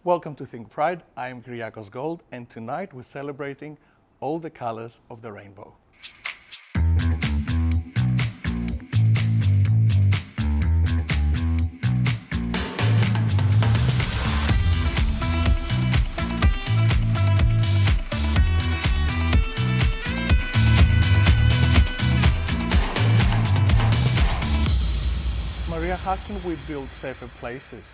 Welcome to Think Pride. I am Kyriakos Gold, and tonight we're celebrating all the colors of the rainbow. Maria, how can we build safer places?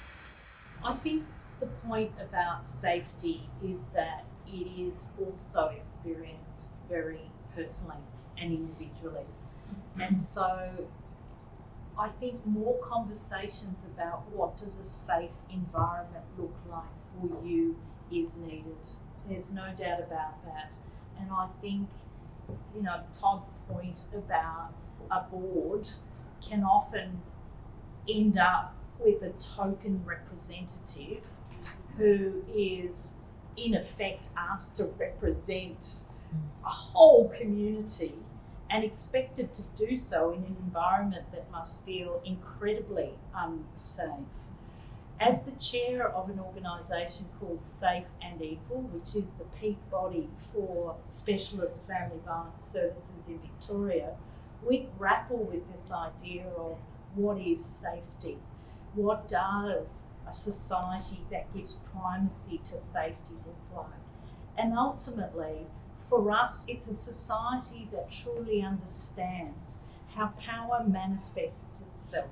I think the point about safety is that it is also experienced very personally and individually. And so I think more conversations about what does a safe environment look like for you is needed. There's no doubt about that. And I think, Todd's point about a board can often end up with a token representative who is in effect asked to represent a whole community and expected to do so in an environment that must feel incredibly unsafe. As the chair of an organisation called Safe and Equal, which is the peak body for specialist family violence services in Victoria, we grapple with this idea of what is safety? What does a society that gives primacy to safety look like? And ultimately, for us, it's a society that truly understands how power manifests itself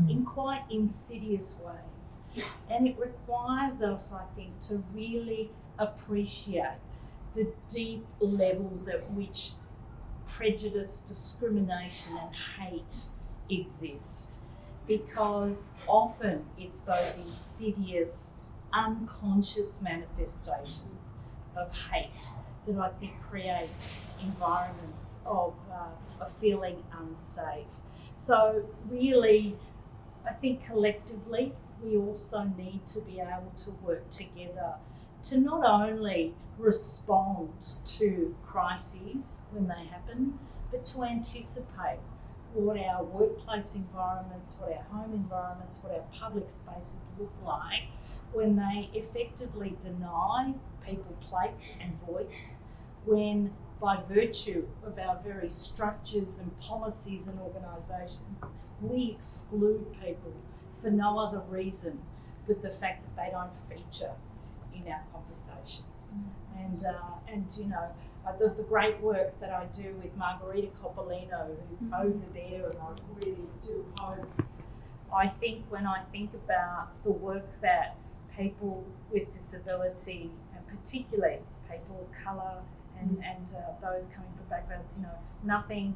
in quite insidious ways. And it requires us, I think, to really appreciate the deep levels at which prejudice, discrimination, and hate exist, because often it's those insidious, unconscious manifestations of hate that I think create environments of feeling unsafe. So really, I think collectively we also need to be able to work together to not only respond to crises when they happen, but to anticipate what our workplace environments, what our home environments, what our public spaces look like when they effectively deny people place and voice, when by virtue of our very structures and policies and organisations, we exclude people for no other reason but the fact that they don't feature in our conversations. The great work that I do with Margherita Coppolino, who's over there, and I really do hope, I think when I think about the work that people with disability, and particularly people of colour and those coming from backgrounds, nothing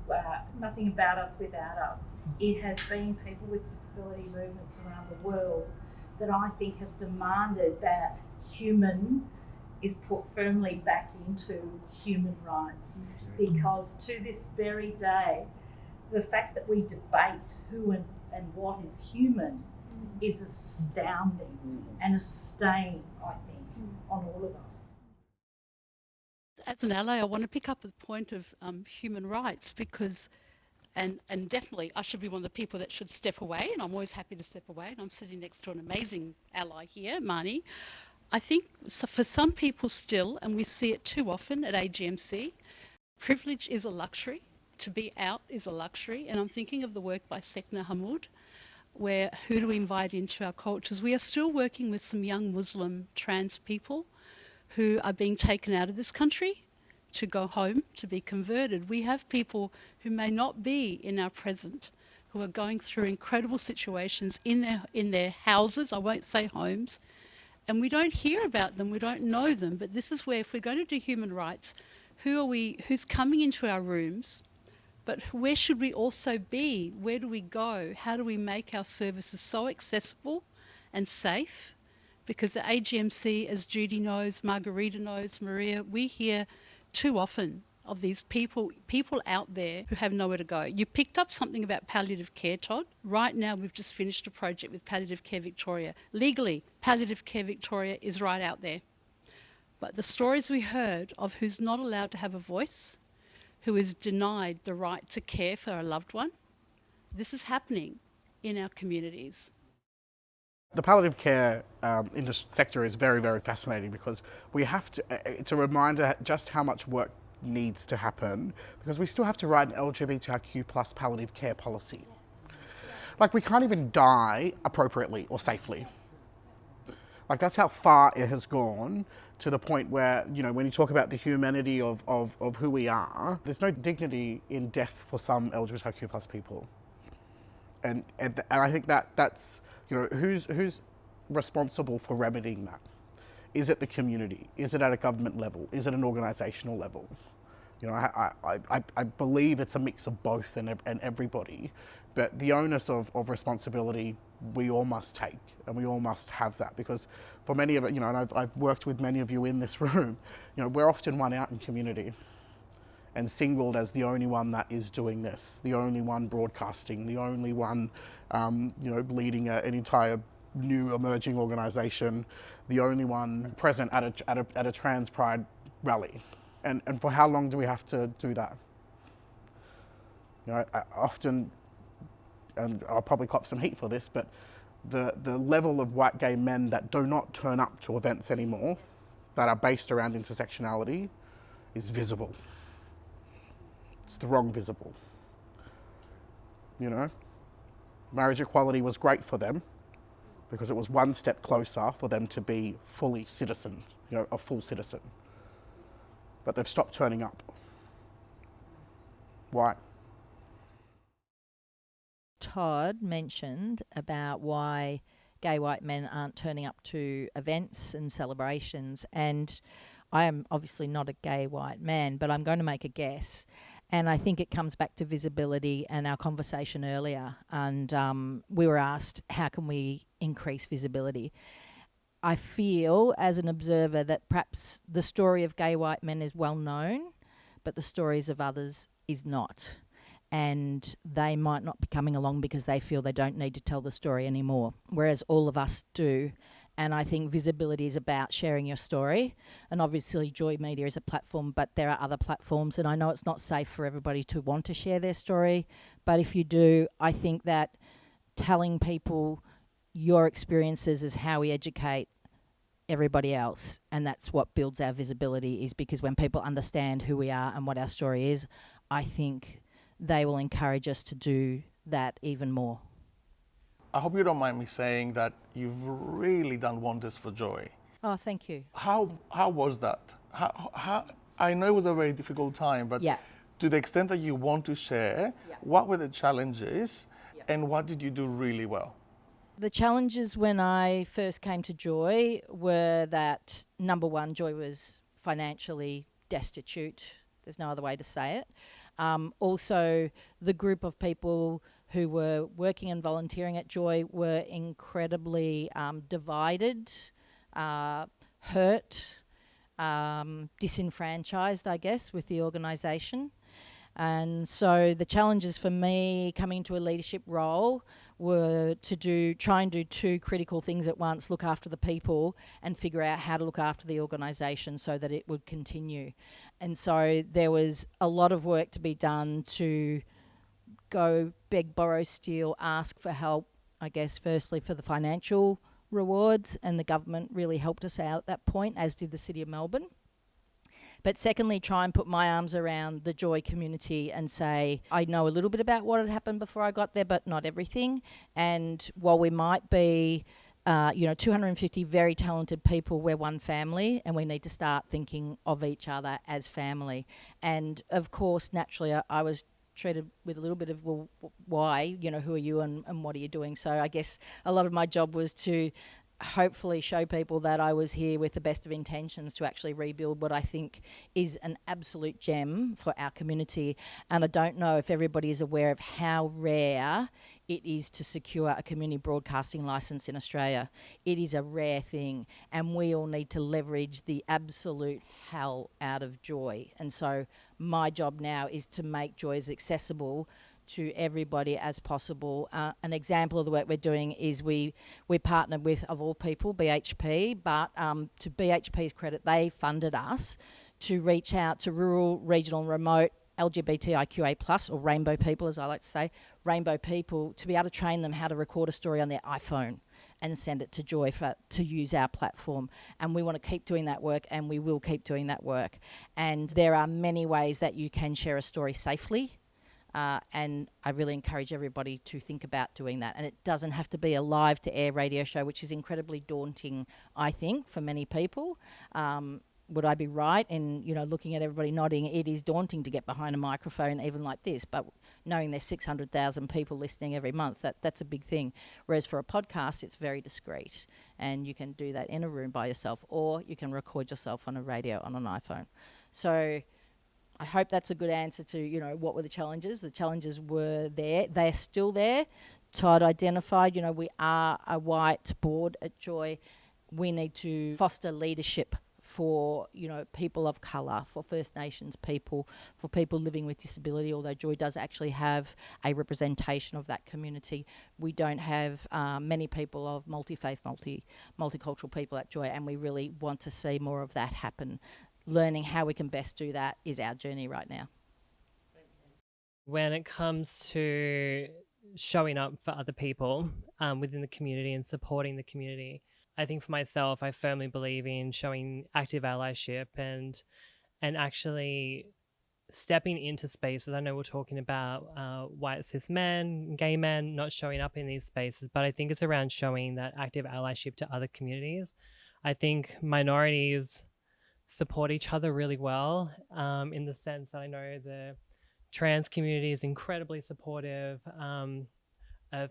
about us without us. It has been people with disability movements around the world that I think have demanded that human is put firmly back into human rights, because to this very day, the fact that we debate who and what is human is astounding and a stain, I think, on all of us. As an ally, I want to pick up the point of human rights, because and definitely I should be one of the people that should step away, and I'm always happy to step away, and I'm sitting next to an amazing ally here, Marnie. I think for some people still, and we see it too often at AGMC, privilege is a luxury. To be out is a luxury. And I'm thinking of the work by Sekna Hamoud, where who do we invite into our cultures? We are still working with some young Muslim trans people who are being taken out of this country to go home, to be converted. We have people who may not be in our present, who are going through incredible situations in their houses, I won't say homes, and we don't hear about them, we don't know them. But this is where, if we're going to do human rights, who's coming into our rooms, but where should we also be? Where do we go? How do we make our services so accessible and safe? Because at AGMC, as Judy knows, Margherita knows, Maria, we hear too often of these people out there who have nowhere to go. You picked up something about palliative care, Todd. Right now, we've just finished a project with Palliative Care Victoria. Legally, Palliative Care Victoria is right out there. But the stories we heard of who's not allowed to have a voice, who is denied the right to care for a loved one, this is happening in our communities. The palliative care sector is very, very fascinating because we have to, it's a reminder just how much work needs to happen because we still have to write an LGBTIQ plus palliative care policy. Yes. Like we can't even die appropriately or safely. Like that's how far it has gone to the point where, you know, when you talk about the humanity of who we are, there's no dignity in death for some LGBTIQ plus people. And I think that's, you know, who's responsible for remedying that? Is it the community? Is it at a government level? Is it an organisational level? You know, I believe it's a mix of both and everybody, but the onus of responsibility we all must take, and we all must have that, because for many of it, you know, and I've worked with many of you in this room, you know, we're often one out in community and singled as the only one that is doing this, the only one broadcasting, the only one, you know, leading an entire new emerging organisation, the only one present at a trans pride rally. And for how long do we have to do that? You know, I often, and I'll probably cop some heat for this, but the level of white gay men that do not turn up to events anymore that are based around intersectionality is visible. It's the wrong visible. You know, marriage equality was great for them because it was one step closer for them to be fully citizen, you know, a full citizen. But they've stopped turning up. Why? Todd mentioned about why gay white men aren't turning up to events and celebrations, and I am obviously not a gay white man, but I'm going to make a guess, and I think it comes back to visibility and our conversation earlier, and we were asked how can we increase visibility. I feel as an observer that perhaps the story of gay white men is well known, but the stories of others is not. And they might not be coming along because they feel they don't need to tell the story anymore, whereas all of us do. And I think visibility is about sharing your story. And obviously Joy Media is a platform, but there are other platforms. And I know it's not safe for everybody to want to share their story. But if you do, I think that telling people your experiences is how we educate everybody else. And that's what builds our visibility, is because when people understand who we are and what our story is, I think they will encourage us to do that even more. I hope you don't mind me saying that you've really done wonders for Joy. Oh, thank you. How was that? How I know it was a very difficult time, but Yeah. to the extent that you want to share, Yeah. what were the challenges Yeah. and what did you do really well? The challenges when I first came to Joy were that, number one, Joy was financially destitute. There's no other way to say it. Also, the group of people who were working and volunteering at Joy were incredibly divided, hurt, disenfranchised, I guess, with the organisation. And so the challenges for me coming into a leadership role were to try and do two critical things at once: look after the people and figure out how to look after the organisation so that it would continue. And so there was a lot of work to be done to go beg, borrow, steal, ask for help, I guess, firstly for the financial rewards, and the government really helped us out at that point, as did the City of Melbourne. But secondly, try and put my arms around the Joy community and say, I know a little bit about what had happened before I got there, but not everything. And while we might be 250 very talented people, we're one family, and we need to start thinking of each other as family. And of course, naturally, I was treated with a little bit of, well, why, who are you and what are you doing? So I guess a lot of my job was to hopefully show people that I was here with the best of intentions to actually rebuild what I think is an absolute gem for our community. And I don't know if everybody is aware of how rare it is to secure a community broadcasting licence in Australia. It is a rare thing, and we all need to leverage the absolute hell out of Joy. And so my job now is to make Joy as accessible to everybody as possible. An example of the work we're doing is we partnered with, of all people, BHP, but to BHP's credit, they funded us to reach out to rural, regional and remote LGBTIQA+, or rainbow people, as I like to say, rainbow people, to be able to train them how to record a story on their iPhone and send it to Joy to use our platform. And we want to keep doing that work, and we will keep doing that work. And there are many ways that you can share a story safely. And I really encourage everybody to think about doing that. And it doesn't have to be a live to air radio show, which is incredibly daunting, I think, for many people. Would I be right in, looking at everybody nodding? It is daunting to get behind a microphone, even like this, but knowing there's 600,000 people listening every month, that's a big thing. Whereas for a podcast, it's very discreet, and you can do that in a room by yourself, or you can record yourself on a radio on an iPhone. So I hope that's a good answer to, what were the challenges. The challenges were there. They're still there. Todd identified, we are a white board at Joy. We need to foster leadership for, people of colour, for First Nations people, for people living with disability, although Joy does actually have a representation of that community. We don't have many people of multi-faith, multicultural people at Joy, and we really want to see more of that happen. Learning how we can best do that is our journey right now. When it comes to showing up for other people within the community and supporting the community, I think for myself, I firmly believe in showing active allyship and actually stepping into spaces. I know we're talking about white cis men, gay men not showing up in these spaces, but I think it's around showing that active allyship to other communities. I think minorities support each other really well, in the sense that I know the trans community is incredibly supportive of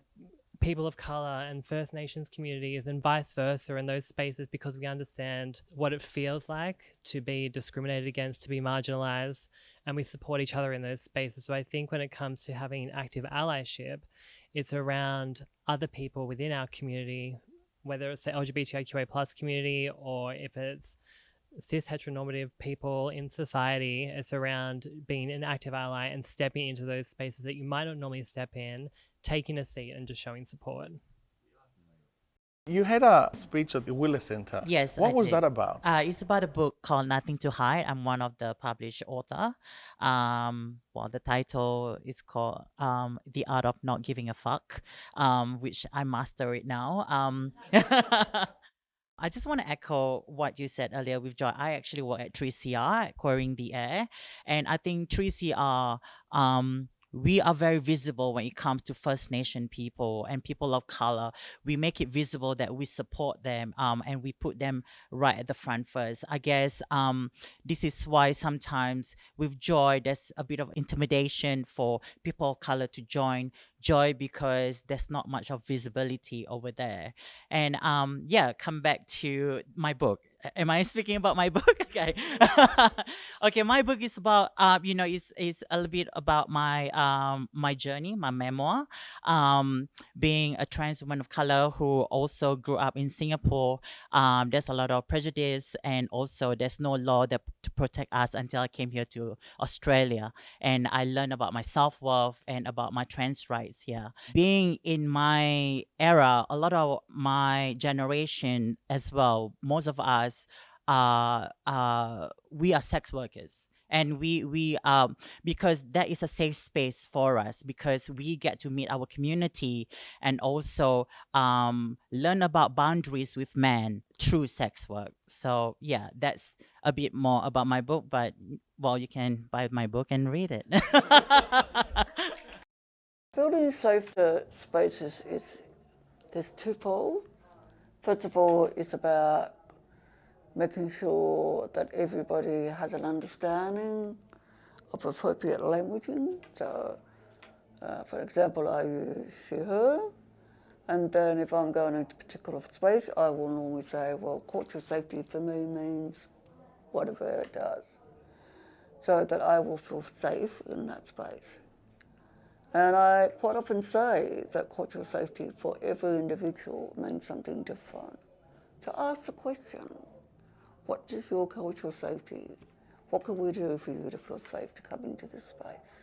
people of colour and First Nations communities, and vice versa in those spaces, because we understand what it feels like to be discriminated against, to be marginalised, and we support each other in those spaces. So I think when it comes to having active allyship, it's around other people within our community, whether it's the LGBTIQA+ community or if it's cis heteronormative people in society. It's around being an active ally and stepping into those spaces that you might not normally step in, taking a seat and just showing support. You had a speech at the Wheeler Centre. Yes, What I was did. that about? It's about a book called Nothing to Hide. I'm one of the published author. The title is called The Art of Not Giving a Fuck, which I master it now. I just want to echo what you said earlier with Joy. I actually work at 3CR, Quarrying the Air. And I think 3CR, we are very visible when it comes to First Nation people and people of color. We make it visible that we support them, and we put them right at the front first. I guess this is why sometimes with Joy, there's a bit of intimidation for people of color to join Joy, because there's not much of visibility over there. And come back to my book. Am I speaking about my book? Okay. Okay, my book is about it's a little bit about my journey, my memoir, being a trans woman of color who also grew up in Singapore. There's a lot of prejudice, and also there's no law to protect us until I came here to Australia, and I learned about my self-worth and about my trans rights here. Being in my era, a lot of my generation as well, most of us we are sex workers, and we because that is a safe space for us, because we get to meet our community and also learn about boundaries with men through sex work. So yeah, that's a bit more about my book, but you can buy my book and read it. Building safer spaces there's twofold. First of all, it's about making sure that everybody has an understanding of appropriate languaging. So, for example, I use she, her, and then if I'm going into a particular space, I will normally say, well, cultural safety for me means whatever it does, so that I will feel safe in that space. And I quite often say that cultural safety for every individual means something different. So ask the question, what is your cultural safety? What can we do for you to feel safe to come into this space?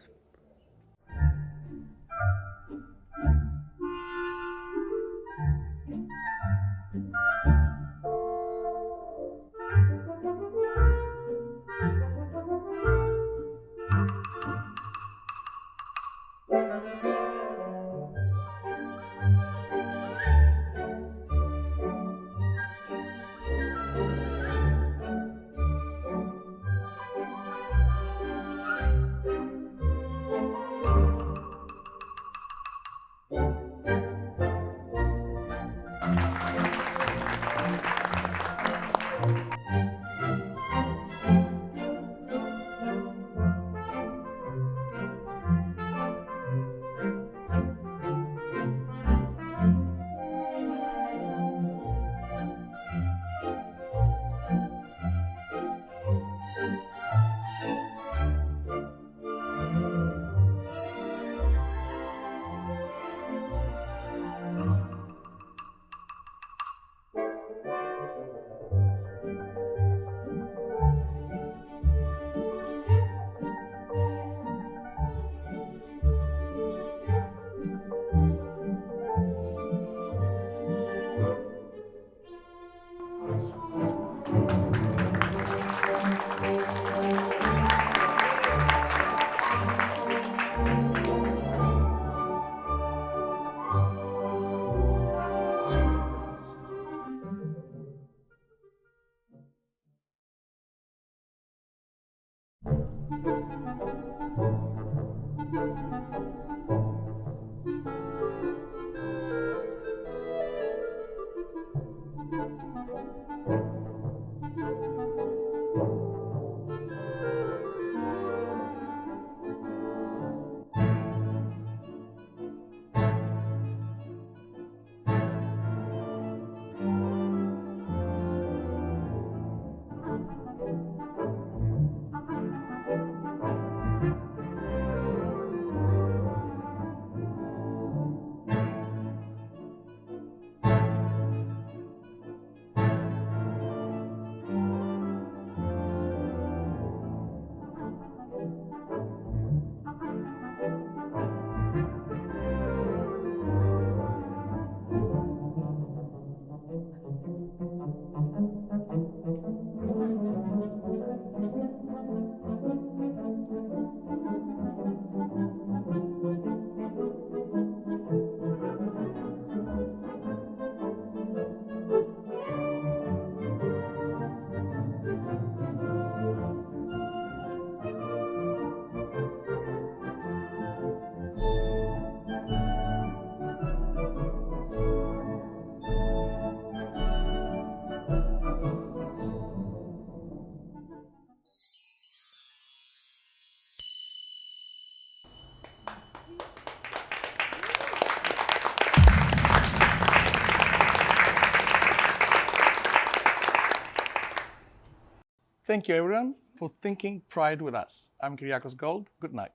Thank you everyone for thinking Pride with us. I'm Kyriakos Gold. Good night.